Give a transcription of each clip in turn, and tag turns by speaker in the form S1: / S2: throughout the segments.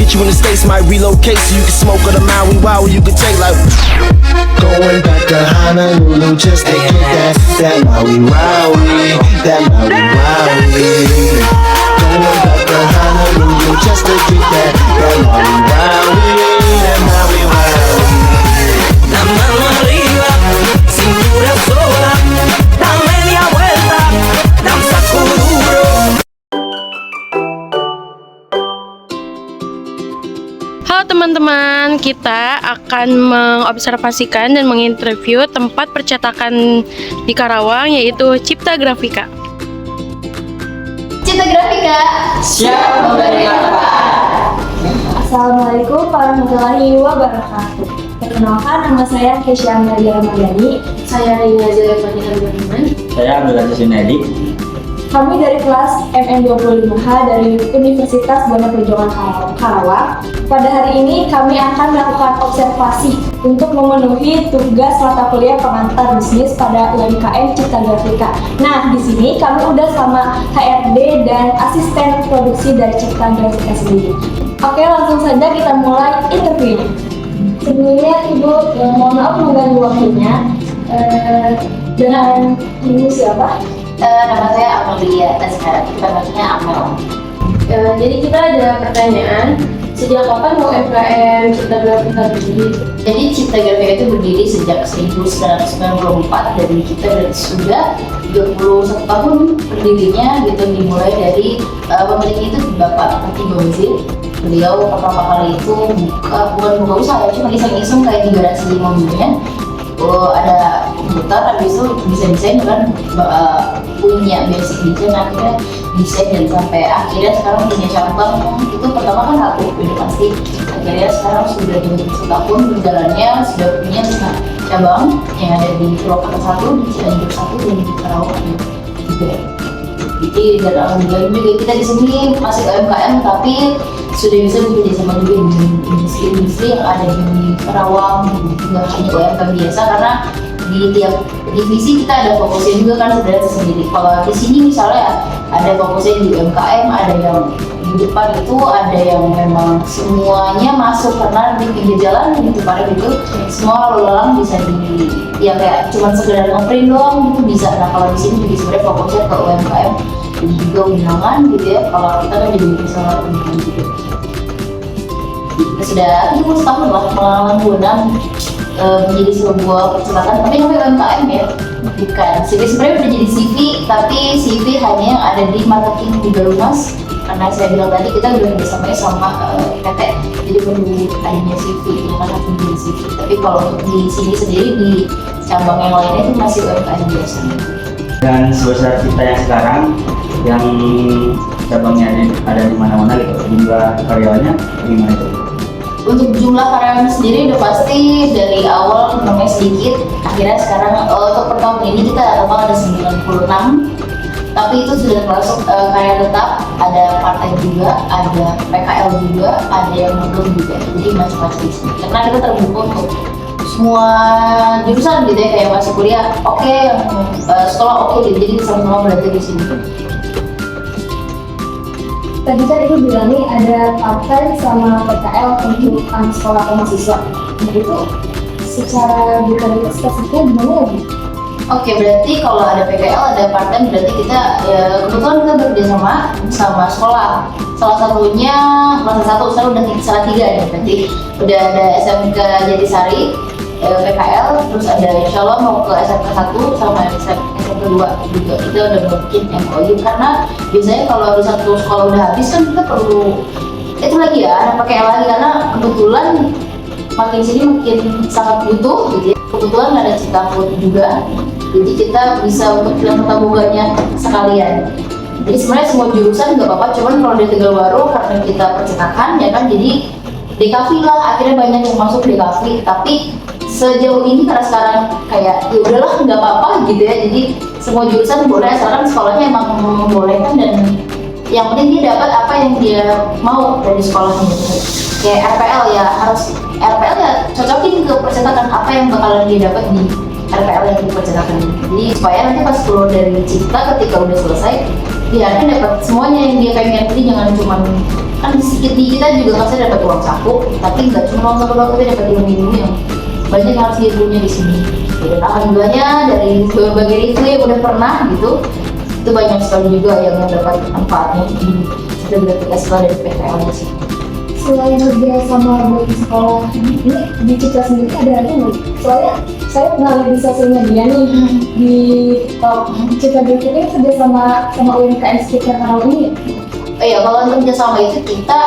S1: get you in the States, might relocate so you can smoke on the Maui wow, you can take like going back to Honolulu just to get that Maui Wowie, that Maui Wowie. Going back to Honolulu just to get that Maui Wowie, that Maui Wowie.
S2: La mano arriba, cintura sola, da media vuelta, danza kuduro.
S3: Halo teman-teman, kita akan mengobservasikan dan menginterview tempat percetakan di Karawang, yaitu Cipta Grafika.
S4: Cipta Grafika siap memberi manfaat. Assalamualaikum warahmatullahi wabarakatuh. Perkenalkan, nama saya Kesya Amelia Ramadhani. Saya Rina Jaya Fadila Ibrahim.
S5: Saya Abdul Aziz Junedi.
S4: Kami dari kelas MN25H dari Universitas Banda Perjuangan Karawang. Pada hari ini kami akan melakukan observasi untuk memenuhi tugas mata kuliah pengantar bisnis pada UMKM Cipta Grafika. Nah, di sini kami udah sama HRD dan asisten produksi dari Cipta Grafika sendiri. Oke, langsung saja kita mulai interviewnya. Sebelumnya Ibu, mohon maaf mengganggu waktunya. Dengan Ibu siapa?
S6: Nama saya Amelia Taskara, dipanggilnya Amel.
S4: Jadi kita ada pertanyaan, sejak kapan UMKM Cipta Grafika berdiri?
S6: Jadi Cipta Grafika itu berdiri sejak 1994 dan kita sudah 31 tahun berdirinya gitu, dimulai dari pemilik itu Bapak Pati Gomzil. Beliau pertama kali itu bukan buka usaha, cuma iseng-iseng kayak di garasi mobilnya. Ada komputer, habis itu desain kan, punya basic desain, akhirnya desain dan sampai akhirnya sekarang punya cabang. Itu pertama kan satu, udah pasti. Akhirnya sekarang sudah 21 tahun berjalannya, sudah punya cabang yang ada di Purwakarta 1, di Cianjur 1, dan di Karawang 3. Jadi dan alhamdulillah juga kita di sini masih UMKM tapi sudah bisa bekerja sama juga dengan industri-industri yang ada di Karawang, tidak hanya UMKM biasa, karena di tiap divisi kita ada fokusnya juga kan sebenarnya tersendiri. Kalau di sini misalnya ada fokusnya di UMKM, ada yang di depan itu ada yang memang semuanya masuk karena di pinggir jalan gitu, pada gitu semua lalu lalang bisa di ya kayak cuma sekedar ngeprint doang gitu bisa. Nah kalau di sini juga sebenarnya fokusnya ke UMKM dan juga undangan gitu ya. Kalau kita kan jadi misalnya undangan gitu. Sudah 30 tahun lah pengalaman Bonang menjadi sebuah percepatan, tapi namanya UMKM ya, bukan. CV sebenarnya udah jadi CV, tapi CV hanya yang ada di marketing di Garumas. Karena saya bilang tadi kita udah kerjasamanya sama PT, jadi perlu adanya CV, yang kan harus menjadi CV. Tapi kalau untuk di sini sendiri di cabang yang lainnya itu masih UMKM biasa.
S5: Dan sebesar kita yang sekarang, yang cabangnya ada di mana-mana gitu, jumlah karyawannya gimana itu?
S6: Untuk jumlah karyawan sendiri udah pasti dari awal namanya sedikit, akhirnya sekarang untuk per tahun ini kita total ada 96, tapi itu sudah termasuk karyawan tetap, ada part-time juga, ada PKL juga, ada yang magang juga, jadi macam-macam di sini. Karena kita terbuka untuk semua jurusan gitu ya, kayak masuk kuliah oke, sekolah oke gitu, jadi sama-sama belajar di sini.
S4: Tadi kan Ibu bilang nih ada part-time sama PKL untuk sekolah atau mahasiswa. Nah itu secara detail spesifiknya gimana ya Bu?
S6: Oke, berarti kalau ada PKL, ada part-time, berarti kita ya, kebetulan kita bekerja sama sekolah. Salah satunya kelas 1, sekarang udah salah 3 nih, berarti udah ada SMK Jatisari, PKL, terus ada insya Allah mau ke SMK 1 sama SMK 2 juga. Kita udah bikin MOU karena biasanya kalau di satu sekolah udah habis kan kita perlu itu lagi ya, ada PKL lagi, karena kebetulan makin sini makin sangat butuh gitu ya. Kebetulan ada Citafood juga, jadi kita bisa untuk film tabungannya sekalian. Jadi sebenarnya semua jurusan nggak apa-apa, cuman kalau di Tegalwaru karena kita percetakan ya kan, jadi DKV lah, akhirnya banyak yang masuk DKV. Tapi sejauh ini karena sekarang kayak ya udahlah nggak apa-apa gitu ya, jadi semua jurusan boleh asalkan sekolahnya emang membolehkan dan yang penting dia dapat apa yang dia mau dari sekolahnya gitu. Kayak RPL ya harus RPL ya cocokin ke percetakan apa yang bakalan dia dapat di RPL yang dipercetakan. Jadi supaya nanti pas keluar dari Cipta ketika udah selesai dia kan dapat semuanya yang dia pengen. Jadi jangan cuma kan sedikit di kita juga kan saya dapat uang saku, tapi nggak cuma uang saku doang, tapi dapat ilmu yang banyak yang harus diilmunya di sini. Dan alhamdulillahnya dari berbagai itu yang udah pernah gitu, itu banyak sekali juga yang dapat manfaatnya di Cipta sekolah dari PTL di sini.
S4: Selain kerja sama buat di sekolah ini di Cipta sendiri ada lagi nggak? Soalnya saya pernah lihat di sosial media nih di TikTok Cipta Grafika ini kerja sama UMKM sekitar Karawang ini.
S6: Iya, kalau untuk kerjasama itu kita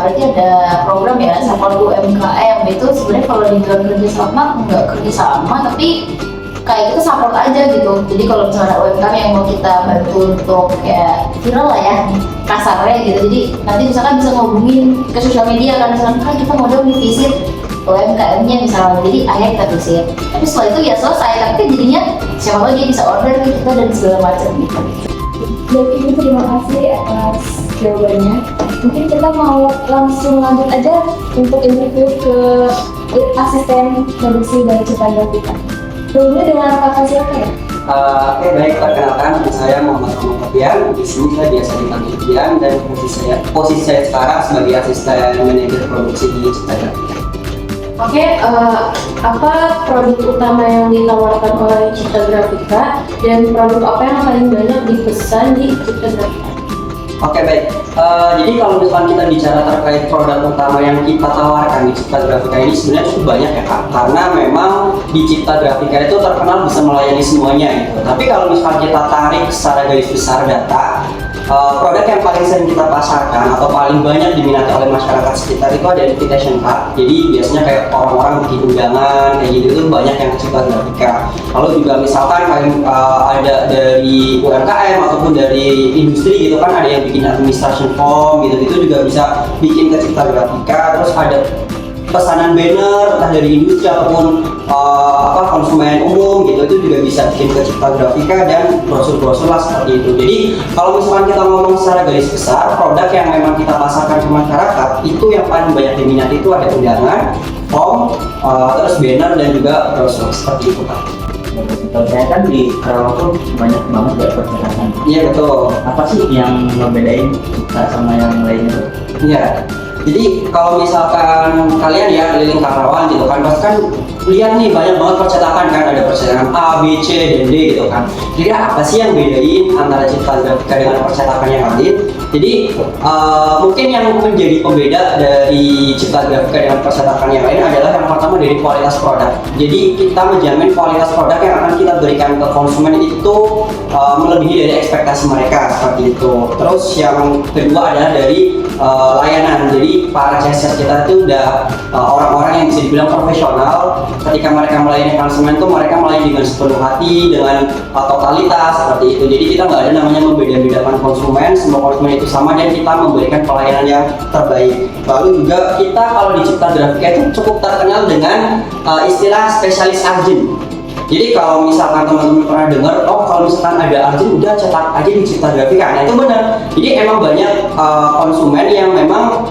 S6: berarti ada program ya, sama UMKM itu sebenarnya kalau dibilang kerjasama nggak kerjasama, tapi kayak kita support aja gitu. Jadi kalau misalnya ada UMKM yang mau kita bantu untuk kayak viral lah ya kasarnya gitu, jadi nanti misalkan bisa ngehubungin ke sosial media kan, misalkan kita mau dong visit UMKM-nya misalnya, jadi akhirnya kita visit. Tapi setelah itu ya selesai, tapi kan jadinya siapa tahu dia bisa order ke kita dan segala macam gitu.
S4: Baik, Ibu terima kasih atas jawabannya. Mungkin kita mau langsung lanjut aja untuk interview ke asisten produksi dari Cipta Grafika. Sebelumnya dengan kakak siapa ya?
S7: Oke, baik, perkenalkan saya Muhammad Fian. Di sini saya biasa dipanggil Fian dan posisi saya sekarang sebagai asisten manajer produksi di Cipta Grafika.
S3: Oke, apa produk utama yang ditawarkan oleh Cipta Grafika dan produk apa yang paling banyak dipesan di Cipta Grafika?
S7: Oke, baik. Jadi kalau misalkan kita bicara terkait produk utama yang kita tawarkan di Cipta Grafika ini sebenarnya cukup banyak ya Kak. Karena memang di Cipta Grafika itu terkenal bisa melayani semuanya gitu. Tapi kalau misalkan kita tarik secara garis besar data, produk yang paling sering kita pasarkan atau paling banyak diminati oleh masyarakat sekitar itu ada invitation card. Jadi biasanya kayak orang-orang bikin undangan kayak gitu itu banyak yang ke Cipta Grafika. Lalu juga misalkan kayak ada dari UMKM ataupun dari industri gitu kan, ada yang bikin administration form gitu juga bisa bikin ke Cipta Grafika. Terus ada pesanan banner entah dari industri ataupun konsumen umum gitu, itu juga bisa bikin ke Cipta Grafika dan brosur-brosur lah seperti itu. Jadi kalau misalkan kita ngomong secara garis besar, produk yang memang kita pasarkan ke masyarakat itu yang paling banyak diminati itu ada undangan, form, terus banner dan juga brosur seperti itu Pak.
S5: Kalau saya kan di Karawang tuh banyak banget ya percetakan.
S7: Iya betul.
S5: Apa sih yang ngebedain kita sama yang lainnya tuh?
S7: Iya. Jadi kalau misalkan kalian ya keliling Karawang gitu kan, pasti kan lihat nih banyak banget percetakan kan, ada percetakan A, B, C, dan D gitu kan. Kira apa sih yang bedain antara Cipta Grafika dengan percetakan yang lain? Jadi mungkin yang menjadi pembeda dari Cipta Grafika dengan percetakan yang lain adalah yang pertama dari kualitas produk. Jadi kita menjamin kualitas produk yang akan kita berikan ke konsumen itu melebihi dari ekspektasi mereka seperti itu. Terus yang kedua adalah dari layanan. Jadi para cashier kita itu udah orang-orang yang bisa dibilang profesional. Ketika mereka melayani konsumen tuh mereka melayani dengan sepenuh hati, dengan totalitas seperti itu. Jadi kita nggak ada namanya membeda-bedakan konsumen, semua konsumen itu sama dan kita memberikan pelayanan yang terbaik. Lalu juga kita kalau di Cipta Grafika itu cukup terkenal dengan istilah spesialis urgent. Jadi kalau misalkan teman-teman pernah dengar, oh kalau misalkan ada urgent udah cetak aja di Cipta Grafika. Nah itu benar. Jadi emang banyak konsumen yang memang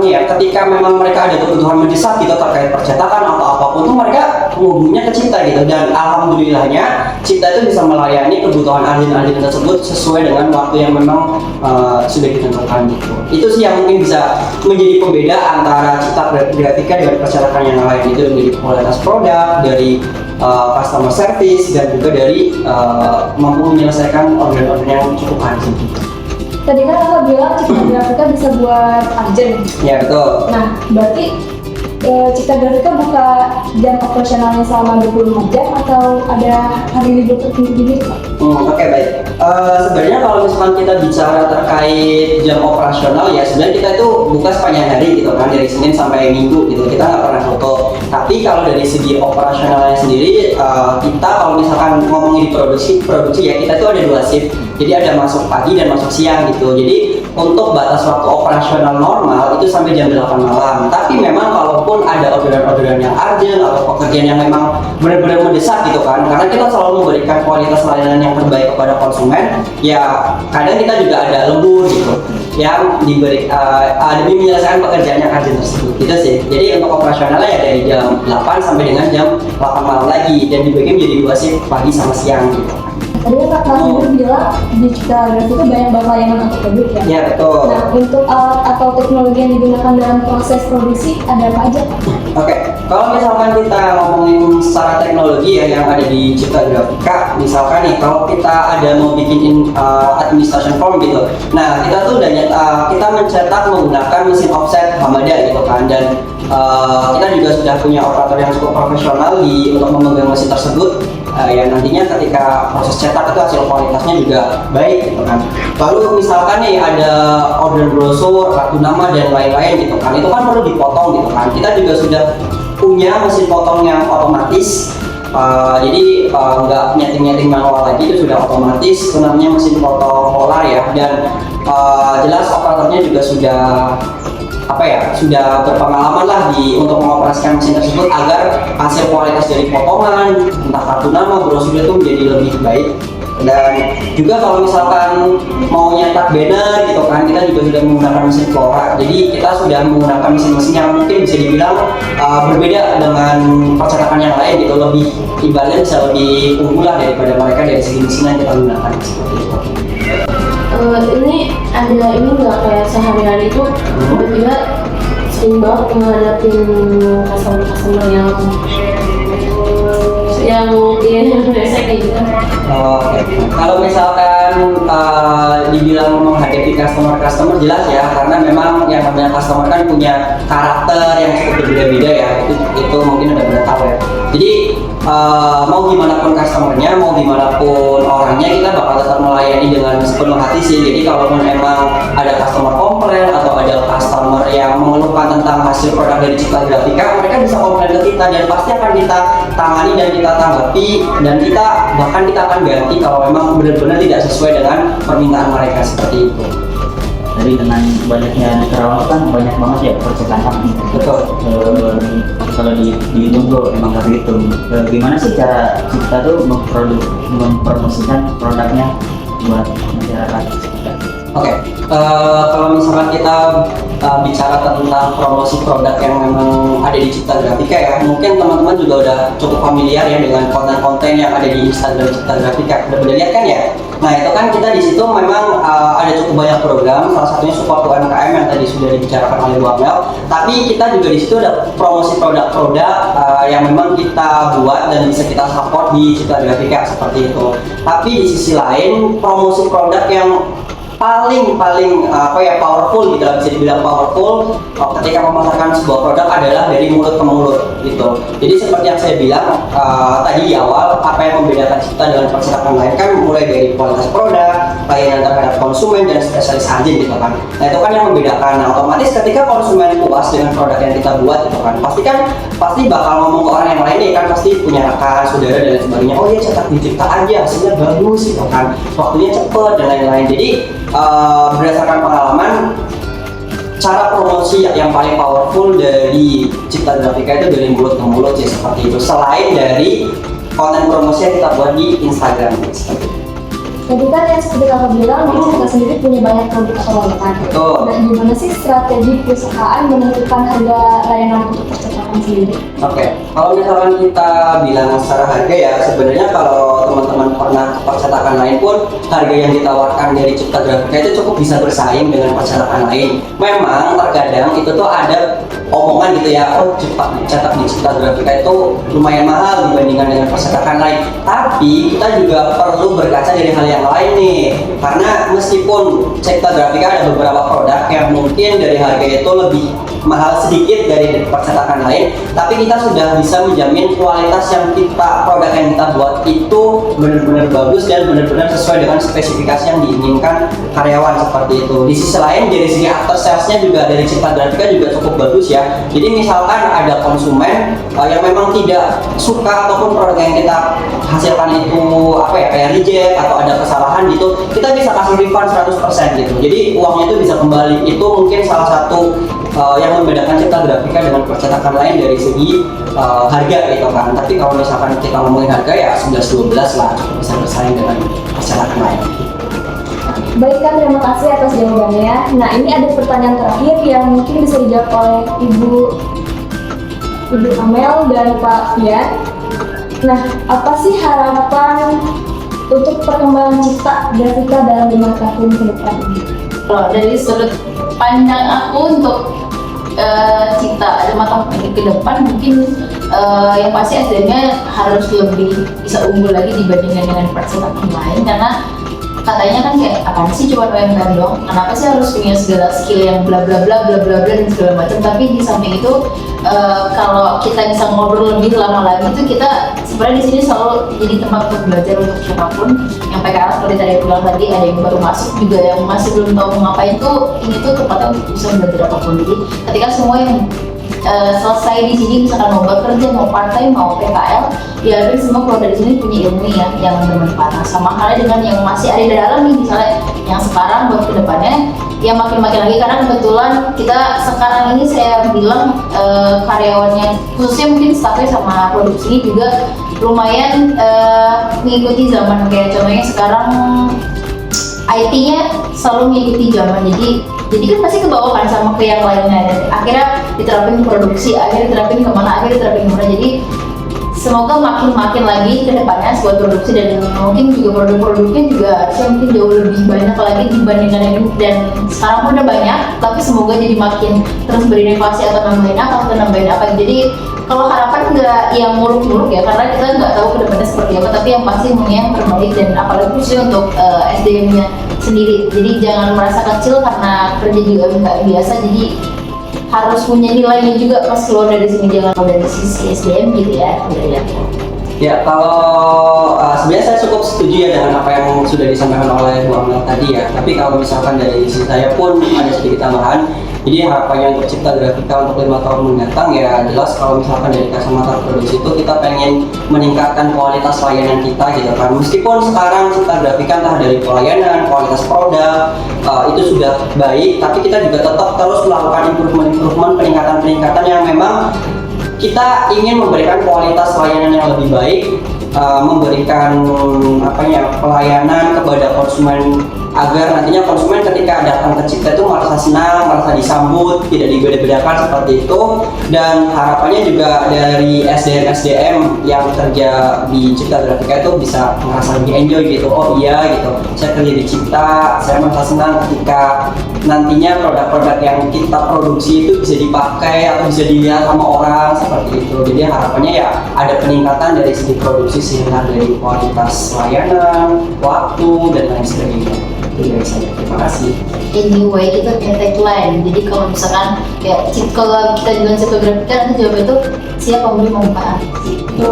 S7: ketika memang mereka ada kebutuhan mendesak gitu terkait percetakan atau apapun tuh mereka menghubunginya ke Cipta gitu, dan alhamdulillahnya Cipta itu bisa melayani kebutuhan urgent tersebut sesuai dengan waktu yang memang sudah ditentukan gitu. Itu sih yang mungkin bisa menjadi pembeda antara Cipta Grafika dengan percetakan yang lain, itu dari kualitas produk, dari customer service, dan juga dari mampu menyelesaikan order-order yang cukup urgent gitu.
S4: Tadi kan kakak bilang Cipta Grafika bisa buat urgent.
S7: Ya betul.
S4: Nah, berarti Cipta Grafika buka jam operasionalnya selama 24 jam atau ada hari libur tertentu gitu Pak?
S7: Oke, baik. Sebenarnya kalau misalkan kita bicara terkait jam operasional ya sebenarnya kita itu buka sepanjang hari gitu kan, dari Senin sampai Minggu gitu, kita nggak pernah tutup. Tapi kalau dari segi operasionalnya sendiri, kita kalau misalkan ngomongin di produksi ya kita tuh ada 2 shift. Jadi ada masuk pagi dan masuk siang gitu. Jadi untuk batas waktu operasional normal itu sampai jam 8 malam. Tapi memang kalaupun ada orderan-orderan yang urgent atau pekerjaan yang memang benar-benar mendesak gitu kan, karena kita selalu memberikan kualitas layanan yang terbaik kepada konsumen, ya kadang kita juga ada lembur gitu yang diberi demi menyelesaikan pekerjaan yang urgent tersebut gitu sih. Jadi untuk operasionalnya ya dari jam 8 sampai dengan jam 8 malam lagi, dan dibagi menjadi 2 shift, pagi sama siang gitu.
S4: Tadi kan Kak Nasir bilang di Cipta Grafika itu banyak banget layanan untuk publik ya.
S7: Ya betul.
S4: Nah, untuk alat atau teknologi yang digunakan dalam proses produksi ada apa aja, Kak?
S7: Oke, kalau misalkan kita ngomongin secara teknologi ya yang ada di Cipta Grafika, misalkan nih kalau kita ada mau bikin administration form gitu, nah kita tuh udah kita mencetak menggunakan mesin offset Hamada gitu kan, dan kita juga sudah punya operator yang cukup profesional untuk memegang mesin tersebut. Ya nantinya ketika proses cetak itu hasil kualitasnya juga baik gitu kan. Lalu misalkan nih ada order brosur, kartu nama dan lain-lain gitu kan, itu kan perlu dipotong gitu kan. Kita juga sudah punya mesin potong yang otomatis, jadi nggak nyeting manual lagi, itu sudah otomatis, itu namanya mesin potong polar ya. Dan jelas operatornya juga sudah sudah berpengalaman lah untuk mengoperasikan mesin tersebut agar hasil kualitas dari potongan, entah kartu nama, brosur itu menjadi lebih baik. Dan juga kalau misalkan mau nyetak banner gitu kan, kita juga sudah menggunakan mesin Flora. Jadi kita sudah menggunakan mesin-mesin yang mungkin bisa dibilang berbeda dengan percetakan yang lain gitu, lebih ibaratnya bisa lebih unggul lah daripada mereka dari segi mesin yang kita gunakan seperti itu.
S3: Ini ada ini nggak kayak sehari-hari itu tiba-tiba sering banget menghadapin customer yang biasa kayak gitu.
S7: Oke. Kalau misalkan dibilang menghadapi customer jelas ya, karena memang yang namanya customer kan punya karakter yang cukup berbeda-beda ya, itu mungkin udah benar tahu ya. Jadi mau gimana pun customernya, mau gimana pun orangnya, kita bakal tetap melayani dengan sepenuh hati sih. Jadi kalau memang ada customer komplain atau ada customer yang mengeluhkan tentang hasil produk dari Cipta Grafika, mereka bisa komplain ke kita dan pasti akan kita tangani dan kita tanggapi, dan kita akan ganti kalau memang benar-benar tidak sesuai dengan permintaan mereka seperti itu.
S5: Jadi dengan banyaknya Karawang kan banyak banget ya percetakan.
S7: Betul.
S5: Kalau dihitung tuh emang kayak gitu. Gimana sih cara kita tuh mempromosikan produknya buat masyarakat?
S7: Oke, kalau misalkan kita bicara tentang promosi produk yang memang ada di Cipta Grafika ya, mungkin teman-teman juga udah cukup familiar ya dengan konten-konten yang ada di Instagram Cipta Grafika. Udah lihat kan ya? Nah itu kan kita di situ memang ada cukup banyak program, salah satunya support UMKM yang tadi sudah dibicarakan oleh Bu Amel. Tapi kita juga di situ ada promosi produk-produk yang memang kita buat dan bisa kita support di Cipta Grafika seperti itu. Tapi di sisi lain promosi produk yang paling powerful gitu lah, bisa dibilang powerful ketika memasarkan sebuah produk adalah dari mulut ke mulut gitu. Jadi seperti yang saya bilang tadi di awal, apa yang membedakan Cipta dengan percetakan lain kan mulai dari kualitas produk, layanan terhadap konsumen, dan spesialis agen gitu kan. Nah itu kan yang membedakan. Nah otomatis ketika konsumen puas dengan produk yang kita buat gitu kan, pasti bakal ngomong ke orang yang lain nih kan, pasti punya rekan, saudara dan lain sebagainya. Oh iya, cetak di Cipta aja, hasilnya bagus gitu kan, waktunya cepet dan lain-lain. Jadi berdasarkan pengalaman, cara promosi yang paling powerful dari Cipta Grafika itu dari mulut ke mulut sih, seperti itu. Selain dari konten promosi yang kita buat di Instagram seperti itu.
S4: Jadi kan yang seperti kakak bilang, kita sendiri punya banyak produk atau layanan.
S7: Betul.
S4: Nah, gimana sih strategi perusahaan menentukan harga layanan untuk percetakan sendiri?
S7: Oke, kalau misalkan kita bilang secara harga ya, sebenarnya kalau teman-teman pernah ke percetakan lain pun, harga yang ditawarkan dari Cipta Grafika itu cukup bisa bersaing dengan percetakan lain. Memang terkadang itu tuh ada omongan gitu ya, oh cetak di Cipta Grafika itu lumayan mahal dibandingkan dengan percetakan lain. Tapi kita juga perlu berkaca dari hal yang lain nih, karena meskipun Cipta Grafika ada beberapa produk yang mungkin dari harga itu lebih mahal sedikit dari percetakan lain, tapi kita sudah bisa menjamin kualitas yang produk yang kita buat itu benar-benar bagus dan benar-benar sesuai dengan spesifikasi yang diinginkan karyawan seperti itu. Di sisi lain, dari segi after salesnya juga dari Cipta Grafika juga cukup bagus ya. Jadi misalkan ada konsumen yang memang tidak suka ataupun produk yang kita hasilkan itu kayak reject atau ada kesalahan gitu, kita bisa kasih refund 100% gitu. Jadi uangnya itu bisa kembali. Itu mungkin salah satu yang membedakan Cipta Grafika dengan percetakan lain dari segi harga gitu kan. Tapi kalau misalkan kita ngomongin harga ya 11-12 lah, bisa bersaing dengan percetakan lain.
S4: Baik Kak, terima kasih atas jawabannya. Nah ini ada pertanyaan terakhir yang mungkin bisa dijawab oleh Ibu Amel dan Pak Fian. Nah, apa sih harapan untuk perkembangan Cipta Grafika dalam 5 tahun ke depan ini?
S6: Kalau dari sudut pandang aku untuk Cipta 5 tahun ke depan mungkin yang pasti SDM-nya harus lebih bisa unggul lagi dibandingkan dengan percetakan lain, karena katanya kan kayak apaan sih cuma UMKM doang, kenapa sih harus punya segala skill yang bla bla bla bla bla bla dan segala macam. Tapi di samping itu kalau kita bisa ngobrol lebih lama lagi itu kita sebenarnya di sini selalu jadi tempat untuk belajar untuk siapapun yang PKL seperti tadi aku bilang tadi, ada yang baru masuk juga yang masih belum tahu mau ngapain tuh, ini tuh tempatnya untuk bisa belajar apapun. Jadi ketika semua yang selesai di sini, misalkan mau bekerja, mau part time, mau PKL, ya semua keluar dari sini punya ilmu ya yang bermanfaat. Nah, sama halnya dengan yang masih ada di dalam nih, misalnya yang sekarang buat kedepannya ya makin lagi, karena kebetulan kita sekarang ini saya bilang karyawannya khususnya mungkin staffnya sama produksi ini juga lumayan mengikuti zaman. Kayak contohnya sekarang IT-nya selalu mengikuti zaman, jadi kan pasti kebawa kan sama ke yang lainnya, dan akhirnya diterapin produksi, akhirnya diterapin kemana, akhirnya diterapin kemana. Jadi semoga makin lagi ke depannya buat produksi, dan mungkin juga produk-produknya juga mungkin jauh lebih banyak lagi dibandingkan yang ini. Dan sekarang pun udah banyak, tapi semoga jadi makin terus berinovasi atau nambahin apa. Jadi kalau harapan nggak yang muluk-muluk ya, karena kita nggak tahu ke depannya seperti apa, tapi yang pasti yang terbaik, dan apalagi khususnya untuk SDM-nya sendiri. Jadi jangan merasa kecil karena kerja juga nggak biasa, jadi harus punya nilainya juga pas keluar dari sini, jangan keluar dari sisi SDM gitu ya.
S7: Ya, kalau sebenarnya saya cukup setuju ya dengan apa yang sudah disampaikan oleh Bu Amel tadi ya. Tapi kalau misalkan dari sisi saya pun ada sedikit tambahan. Jadi harapannya untuk Cipta Grafika untuk 5 tahun mendatang ya jelas kalau misalkan dari kacamata produksi itu kita pengen meningkatkan kualitas layanan kita gitu kan. Meskipun sekarang Cipta Grafika entah dari pelayanan, kualitas produk itu sudah baik, tapi kita juga tetap terus melakukan improvement, peningkatan yang memang kita ingin memberikan kualitas layanan yang lebih baik, memberikan pelayanan kepada konsumen, agar nantinya konsumen ketika datang ke Cipta itu merasa senang, merasa disambut, tidak dibeda-bedakan seperti itu. Dan harapannya juga dari SDM yang kerja di Cipta Grafika itu bisa merasa lebih enjoy gitu. Oh iya gitu, saya kerja di Cipta, saya merasa senang ketika nantinya produk-produk yang kita produksi itu bisa dipakai atau bisa dilihat sama orang seperti itu. Jadi harapannya ya ada peningkatan dari segi produksi sehingga dari kualitas layanan, waktu dan lain sebagainya. Itu dari saya. Terima kasih.
S6: Anyway, kita punya tagline. Jadi kalau misalkan kayak kalau kita jualan Cipta Grafika, nanti jawab itu siap memberi manfaat. Gitu,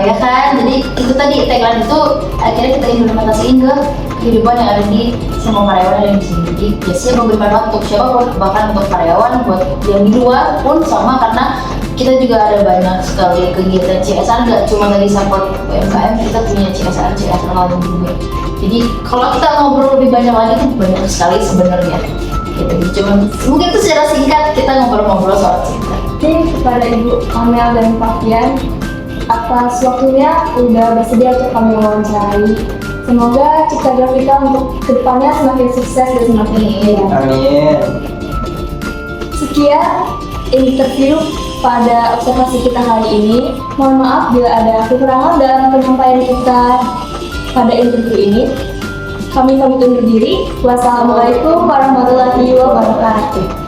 S6: ya kan? Jadi itu tadi tagline itu akhirnya kita implementasiin ke kehidupan yang ada di semua karyawan yang di sini. Jadi ya siap memberi manfaat untuk siapa, bahkan untuk karyawan, buat yang di luar pun sama, karena kita juga ada banyak sekali kegiatan CSR, nggak cuma tadi support UMKM, kita punya CSR lain juga. Jadi kalau kita ngobrol lebih banyak lagi itu banyak sekali sebenarnya. Gitu. Cuma mungkin itu secara singkat kita ngobrol-ngobrol soal Cipta.
S4: Jadi kepada Ibu Amel dan Pak Fian atas waktunya udah bersedia untuk kami wawancarai. Semoga Cipta Grafika untuk kedepannya semakin sukses dan semakin jaya.
S7: Amin.
S4: Sekian interview pada observasi kita hari ini. Mohon maaf bila ada kekurangan dalam penyampaian kita pada interview ini. Kami pamit undur diri. Wassalamualaikum warahmatullahi wabarakatuh.